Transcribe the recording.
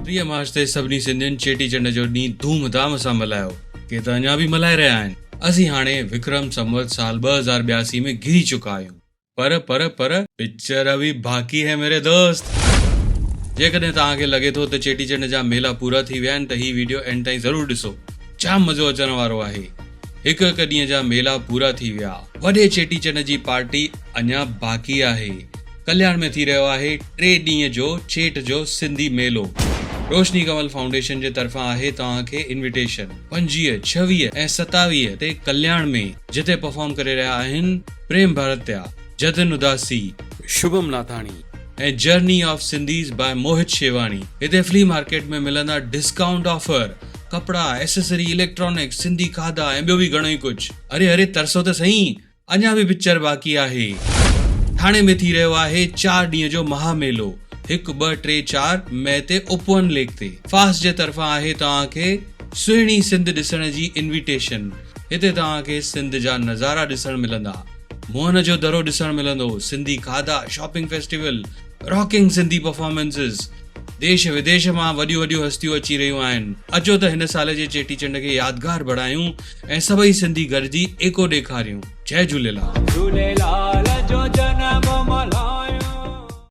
प्रिय मास्ते सभिनी सिंधियुनि चेटीचंड जो ॾींहुं धूमधाम सां मल्हायो के त अञा बि मल्हाए रहिया आहिनि। असीं हाणे विक्रम संवत साल 2082 में घिरी चुका आहियूं। पर पिक्चर अभी बाक़ी है मेरे दोस्त। जेकॾहिं तव्हांखे लॻे थो त चेटीचंड जा मेला पूरा थी विया आहिनि त ही वीडियो एंड ताईं ज़रूर ॾिसो, जाम मज़ो अचण वारो आहे। हिकु ॾींहं जा मेला पूरा थी विया, वॾे चेटीचंड जी पार्टी अञा बाक़ी आहे। कल्याण में थी रहियो आहे 3 ॾींहं जो चेट जो सिंधी मेलो। रोशनी कमल फाउंडेशन जे तरफ़ां आहे तव्हांखे इन्विटेशन 25, 26 ऐं 27 ते कल्याण में, जिते परफॉर्म करे रहिया आहिनि प्रेम भारतिया, जतिन उदासी, शुभम नाथाणी ऐं जर्नी ऑफ सिंधीज़ बाय मोहित शेवाणी। हिते फ्ली मार्केट में मिलंदा डिस्काउंट ऑफर, कपड़ा, एसेसरी, इलेक्ट्रॉनिक, सिंधी खाधा ऐं ॿियो बि घणो ई कुझु। अरे तरसो त सही, अञा बि पिक्चर बाक़ी आहे। ठाणे में थी रहियो आहे 4 ॾींहं जो महामेलो, 1, 2, 3, 4 मई ते उपवन लेक ते। फास्ट जे तरफ़ां आहे तव्हांखे सुहिणी सिंध ॾिसण जी इन्विटेशन। हिते तव्हांखे सिंध जा नज़ारा ॾिसण मिलंदा, मोहन जो दरो ॾिसण मिलंदो, सिंधी खाधा, शॉपिंग फेस्टिवल, रॉकिंग सिंधी परफॉर्मेंसिस। देश विदेश मां वॾियूं हस्तियूं अची रहियूं आहिनि। अचो त हिन साल जे चेटीचंड खे यादगार बणायूं ऐं सभई सिंधी गॾिजी एको ॾेखारियूं। जय झूलेलाल।